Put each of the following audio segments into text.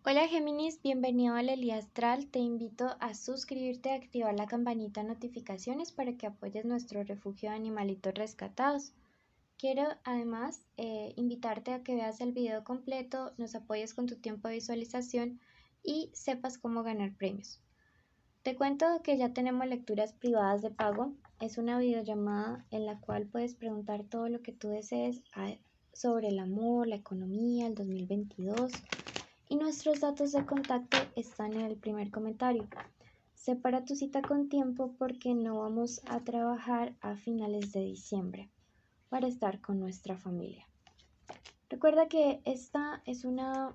Hola Géminis, bienvenido al Elía Astral. Te invito a suscribirte y activar la campanita de notificaciones para que apoyes nuestro refugio de animalitos rescatados. Quiero además invitarte a que veas el video completo, nos apoyes con tu tiempo de visualización y sepas cómo ganar premios. Te cuento que ya tenemos lecturas privadas de pago. Es una videollamada en la cual puedes preguntar todo lo que tú desees sobre el amor, la economía, el 2022. Y nuestros datos de contacto están en el primer comentario. Separa tu cita con tiempo porque no vamos a trabajar a finales de diciembre para estar con nuestra familia. Recuerda que esta es una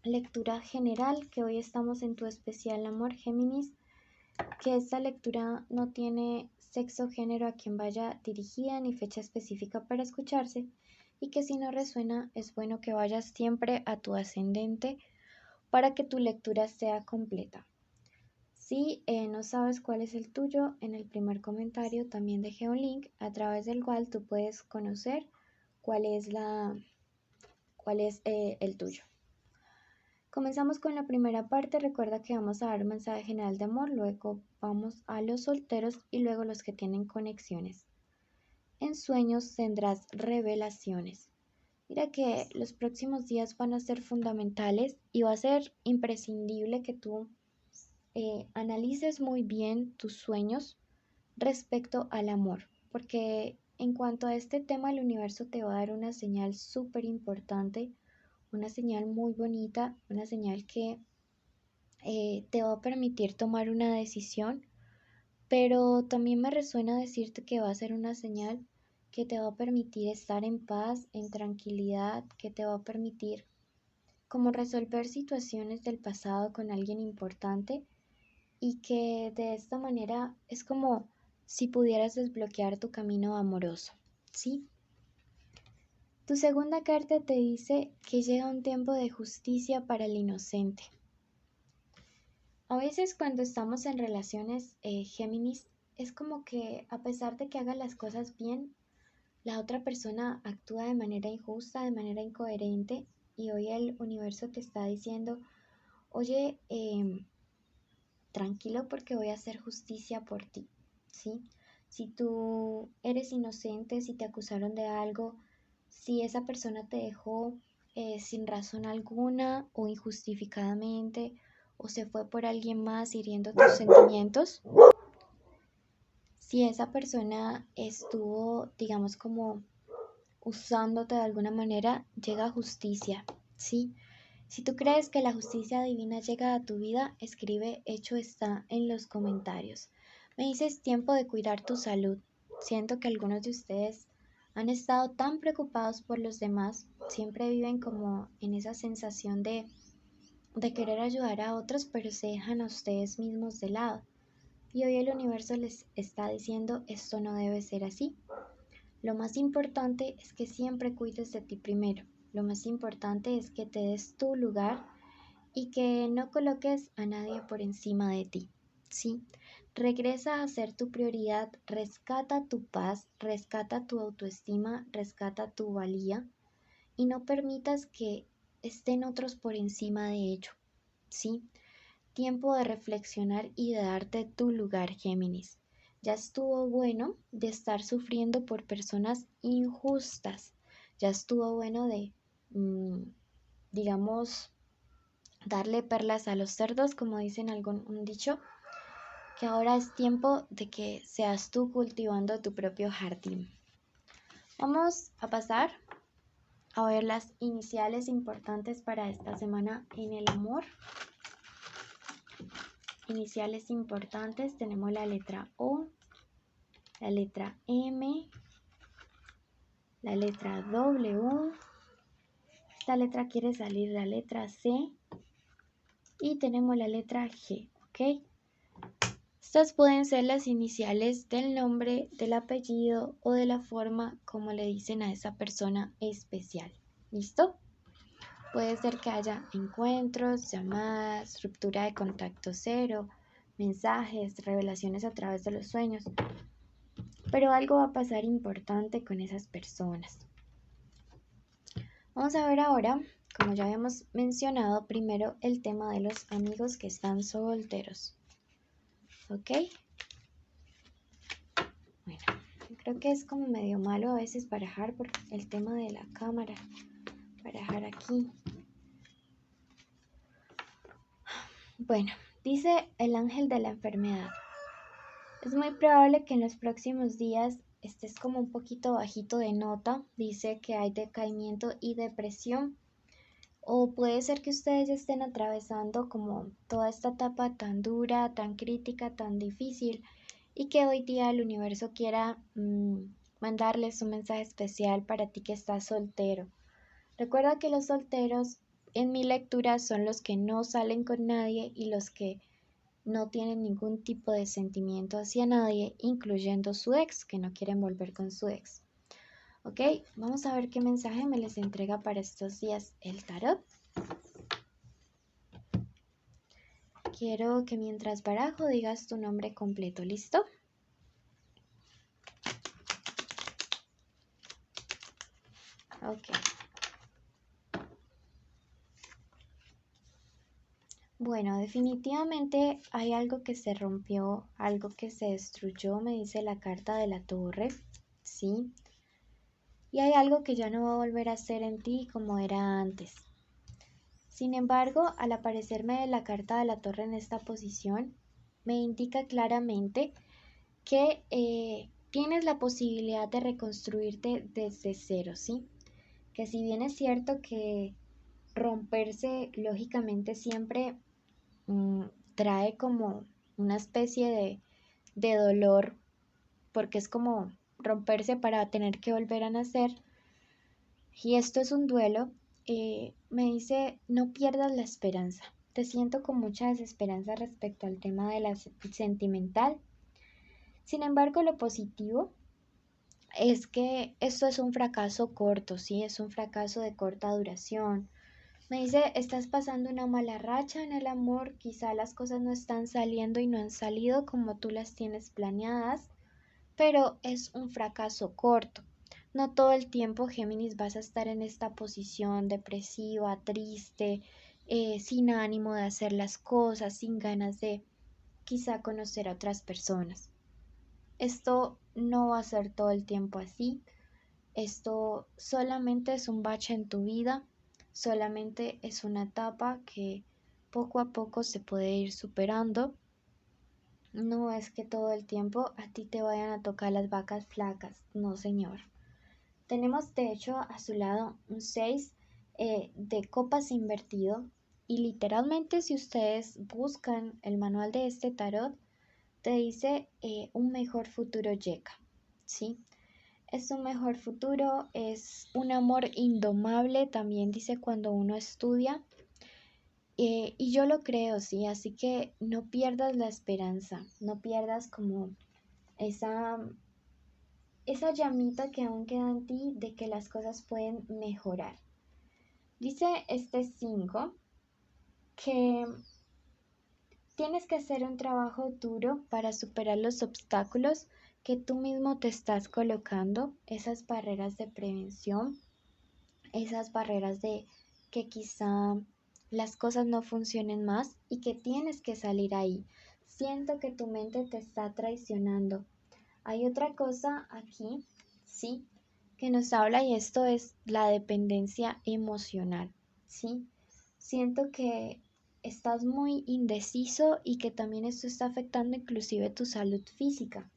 lectura general, que hoy estamos en tu especial amor Géminis, que esta lectura no tiene sexo, género a quien vaya dirigida ni fecha específica para escucharse, y que si no resuena es bueno que vayas siempre a tu ascendente para que tu lectura sea completa. Si no sabes cuál es el tuyo, en el primer comentario también dejé un link a través del cual tú puedes conocer cuál es el tuyo. Comenzamos con la primera parte. Recuerda que vamos a dar un mensaje general de amor, luego vamos a los solteros y luego los que tienen conexiones. En sueños tendrás revelaciones. Mira que los próximos días van a ser fundamentales y va a ser imprescindible que tú analices muy bien tus sueños respecto al amor, porque en cuanto a este tema el universo te va a dar una señal súper importante, una señal muy bonita, una señal que te va a permitir tomar una decisión, pero también me resuena decirte que va a ser una señal que te va a permitir estar en paz, en tranquilidad, que te va a permitir como resolver situaciones del pasado con alguien importante y que de esta manera es como si pudieras desbloquear tu camino amoroso, ¿sí? Tu segunda carta te dice que llega un tiempo de justicia para el inocente. A veces cuando estamos en relaciones Géminis, es como que a pesar de que haga las cosas bien, la otra persona actúa de manera injusta, de manera incoherente, y hoy el universo te está diciendo, oye, tranquilo porque voy a hacer justicia por ti, ¿sí? Si tú eres inocente, si te acusaron de algo, si esa persona te dejó sin razón alguna o injustificadamente o se fue por alguien más hiriendo tus sentimientos, si esa persona estuvo, digamos, como usándote de alguna manera, llega justicia, ¿sí? Si tú crees que la justicia divina llega a tu vida, escribe hecho está en los comentarios. Me dices tiempo de cuidar tu salud. Siento que algunos de ustedes han estado tan preocupados por los demás, siempre viven como en esa sensación de querer ayudar a otros, pero se dejan a ustedes mismos de lado. Y hoy el universo les está diciendo esto no debe ser así. Lo más importante es que siempre cuides de ti primero. Lo más importante es que te des tu lugar y que no coloques a nadie por encima de ti, ¿sí? Regresa a ser tu prioridad, rescata tu paz, rescata tu autoestima, rescata tu valía y no permitas que estén otros por encima de ello, ¿sí? Tiempo de reflexionar y de darte tu lugar, Géminis. Ya estuvo bueno de estar sufriendo por personas injustas. Ya estuvo bueno de, digamos, darle perlas a los cerdos, como dicen un dicho, que ahora es tiempo de que seas tú cultivando tu propio jardín. Vamos a pasar a ver las iniciales importantes para esta semana en el amor. Iniciales importantes, tenemos la letra O, la letra M, la letra W, esta letra quiere salir la letra C y tenemos la letra G, ¿ok? Estas pueden ser las iniciales del nombre, del apellido o de la forma como le dicen a esa persona especial. ¿Listo? Puede ser que haya encuentros, llamadas, ruptura de contacto cero, mensajes, revelaciones a través de los sueños. Pero algo va a pasar importante con esas personas. Vamos a ver ahora como ya habíamos mencionado, primero el tema de los amigos que están solteros. ¿Ok? Bueno, creo que es como medio malo a veces barajar por el tema de la cámara. Barajar aquí. Bueno, dice el ángel de la enfermedad. Es muy probable que en los próximos días estés como un poquito bajito de nota. Dice que hay decaimiento y depresión. O puede ser que ustedes estén atravesando como toda esta etapa tan dura, tan crítica, tan difícil y que hoy día el universo quiera mandarles un mensaje especial para ti que estás soltero. Recuerda que los solteros en mi lectura son los que no salen con nadie y los que no tienen ningún tipo de sentimiento hacia nadie, incluyendo su ex, que no quieren volver con su ex. Ok, vamos a ver qué mensaje me les entrega para estos días el tarot. Quiero que mientras barajo digas tu nombre completo, ¿listo? Ok. Bueno, definitivamente hay algo que se rompió, algo que se destruyó, me dice la carta de la torre, ¿sí? Y hay algo que ya no va a volver a ser en ti como era antes. Sin embargo, al aparecerme la carta de la torre en esta posición, me indica claramente que tienes la posibilidad de reconstruirte desde cero, ¿sí? Que si bien es cierto que romperse lógicamente siempre trae como una especie de dolor, porque es como romperse para tener que volver a nacer, y esto es un duelo, me dice, no pierdas la esperanza. Te siento con mucha desesperanza respecto al tema de la sentimental. Sin embargo, lo positivo es que esto es un fracaso corto, ¿sí? Es un fracaso de corta duración. Me dice, estás pasando una mala racha en el amor, quizá las cosas no están saliendo y no han salido como tú las tienes planeadas, pero es un fracaso corto. No todo el tiempo, Géminis, vas a estar en esta posición depresiva, triste, sin ánimo de hacer las cosas, sin ganas de quizá conocer a otras personas. Esto no va a ser todo el tiempo así. Esto solamente es un bache en tu vida, solamente es una etapa que poco a poco se puede ir superando. No es que todo el tiempo a ti te vayan a tocar las vacas flacas, no señor. Tenemos de hecho a su lado un 6 de copas invertido y literalmente si ustedes buscan el manual de este tarot te dice un mejor futuro llega, ¿sí? Es un mejor futuro, es un amor indomable, también dice cuando uno estudia. Y yo lo creo, sí, así que no pierdas la esperanza, no pierdas como esa, esa llamita que aún queda en ti de que las cosas pueden mejorar. Dice este 5 que tienes que hacer un trabajo duro para superar los obstáculos que tú mismo te estás colocando, esas barreras de prevención, esas barreras de que quizá las cosas no funcionen más y que tienes que salir ahí. Siento que tu mente te está traicionando. Hay otra cosa aquí, sí, que nos habla y esto es la dependencia emocional, sí. Siento que estás muy indeciso y que también esto está afectando inclusive tu salud física.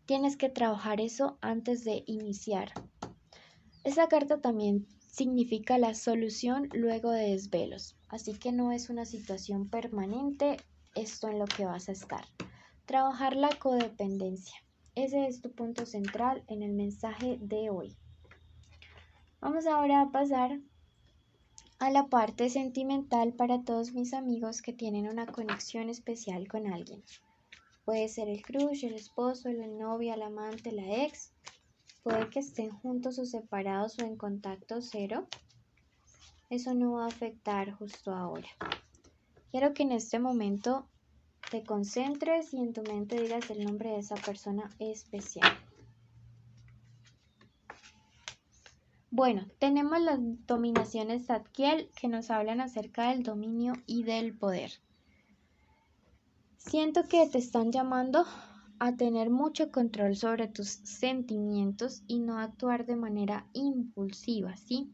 Tienes que trabajar eso antes de iniciar. Esta carta también significa la solución luego de desvelos, así que no es una situación permanente esto en lo que vas a estar. Trabajar la codependencia. Ese es tu punto central en el mensaje de hoy. Vamos ahora a pasar a la parte sentimental para todos mis amigos que tienen una conexión especial con alguien. Puede ser el crush, el esposo, la novia, el amante, la ex. Puede que estén juntos o separados o en contacto cero. Eso no va a afectar justo ahora. Quiero que en este momento te concentres y en tu mente digas el nombre de esa persona especial. Bueno, tenemos las dominaciones Zadkiel que nos hablan acerca del dominio y del poder. Siento que te están llamando a tener mucho control sobre tus sentimientos y no actuar de manera impulsiva, ¿sí?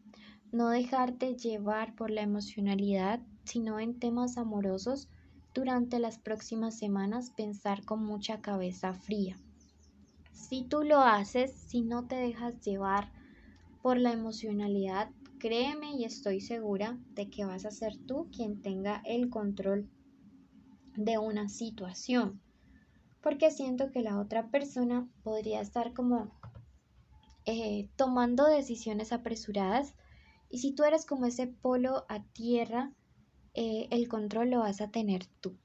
No dejarte llevar por la emocionalidad, sino en temas amorosos durante las próximas semanas pensar con mucha cabeza fría. Si tú lo haces, si no te dejas llevar por la emocionalidad, créeme y estoy segura de que vas a ser tú quien tenga el control de una situación, porque siento que la otra persona podría estar como tomando decisiones apresuradas y si tú eres como ese polo a tierra, el control lo vas a tener tú,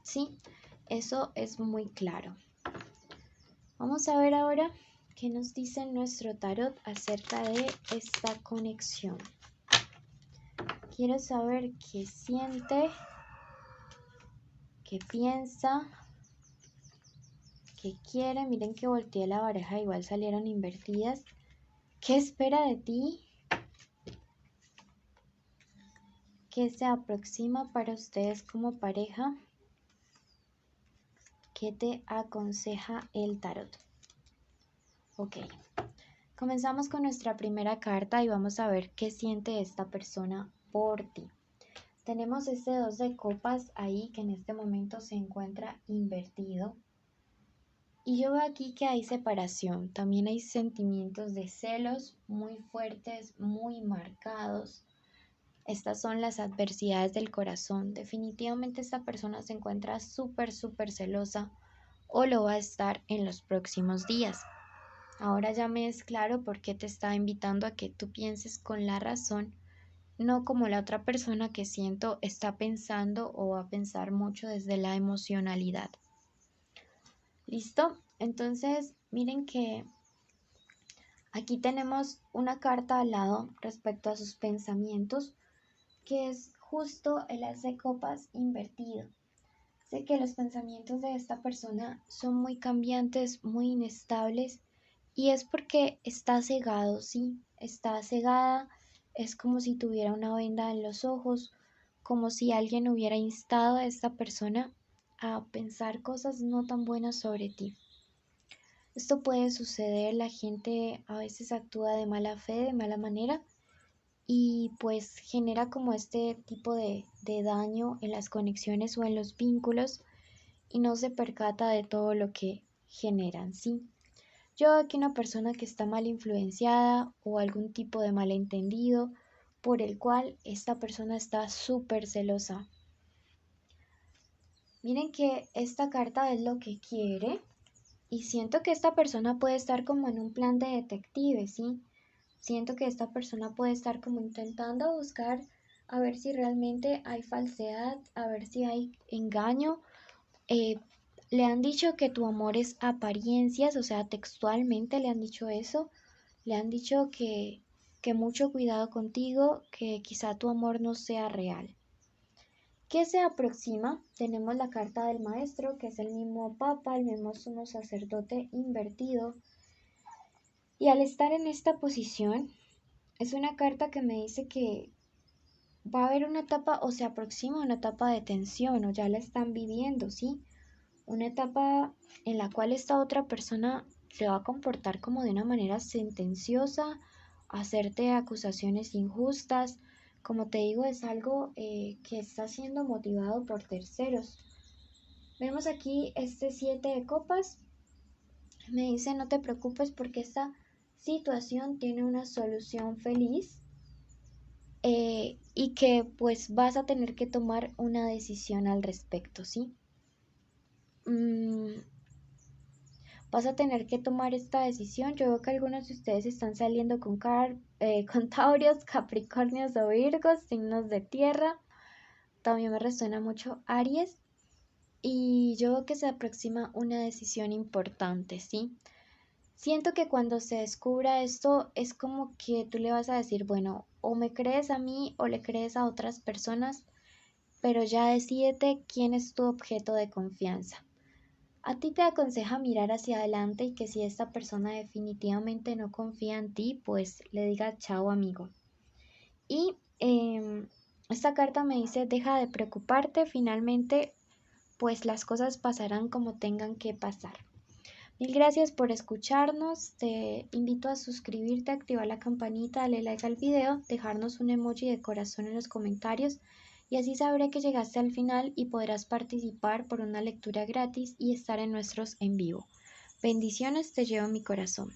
¿sí? Eso es muy claro. Vamos a ver ahora qué nos dice nuestro tarot acerca de esta conexión. Quiero saber qué siente, qué piensa, qué quiere. Miren que volteé la baraja, igual salieron invertidas. ¿Qué espera de ti? ¿Qué se aproxima para ustedes como pareja? ¿Qué te aconseja el tarot? Ok, comenzamos con nuestra primera carta y vamos a ver qué siente esta persona por ti. Tenemos este 2 de copas ahí que en este momento se encuentra invertido. Y yo veo aquí que hay separación, también hay sentimientos de celos muy fuertes, muy marcados. Estas son las adversidades del corazón. Definitivamente esta persona se encuentra súper celosa o lo va a estar en los próximos días. Ahora ya me es claro por qué te está invitando a que tú pienses con la razón, no como la otra persona que siento está pensando o va a pensar mucho desde la emocionalidad. ¿Listo? Entonces, miren que aquí tenemos una carta al lado respecto a sus pensamientos, que es justo el as de copas invertido. Sé que los pensamientos de esta persona son muy cambiantes, muy inestables, y es porque está cegado, ¿sí? Está cegada, es como si tuviera una venda en los ojos, como si alguien hubiera instado a esta persona a pensar cosas no tan buenas sobre ti. Esto puede suceder, la gente a veces actúa de mala fe, de mala manera, y pues genera como este tipo de daño en las conexiones o en los vínculos y no se percata de todo lo que generan, ¿sí? Yo veo aquí una persona que está mal influenciada o algún tipo de malentendido por el cual esta persona está súper celosa. Miren que esta carta es lo que quiere y siento que esta persona puede estar como en un plan de detective, ¿sí? Siento que esta persona puede estar como intentando buscar a ver si realmente hay falsedad, a ver si hay engaño. Eh, Le han dicho que tu amor es apariencias, o sea, textualmente le han dicho eso. Le han dicho que mucho cuidado contigo, que quizá tu amor no sea real. ¿Qué se aproxima? Tenemos la carta del maestro, que es el mismo papa, el mismo sumo sacerdote invertido. Y al estar en esta posición, es una carta que me dice que va a haber una etapa o se aproxima una etapa de tensión o ya la están viviendo, ¿sí? Una etapa en la cual esta otra persona se va a comportar como de una manera sentenciosa, hacerte acusaciones injustas. Como te digo, es algo que está siendo motivado por terceros. Vemos aquí este 7 de copas. Me dice no te preocupes porque esta situación tiene una solución feliz y que pues vas a tener que tomar una decisión al respecto, ¿sí? Mm, Vas a tener que tomar esta decisión. Yo veo que algunos de ustedes están saliendo con Taurios, Capricornios o Virgos, signos de tierra. También me resuena mucho Aries. Y yo veo que se aproxima una decisión importante, ¿sí? Siento que cuando se descubra esto es como que tú le vas a decir, bueno, o me crees a mí o le crees a otras personas, pero ya decídete quién es tu objeto de confianza. A ti te aconseja mirar hacia adelante y que si esta persona definitivamente no confía en ti, pues le diga chao amigo. Y esta carta me dice, deja de preocuparte, finalmente pues las cosas pasarán como tengan que pasar. Mil gracias por escucharnos, te invito a suscribirte, activar la campanita, darle like al video, dejarnos un emoji de corazón en los comentarios y así sabré que llegaste al final y podrás participar por una lectura gratis y estar en nuestros en vivo. Bendiciones te llevo en mi corazón.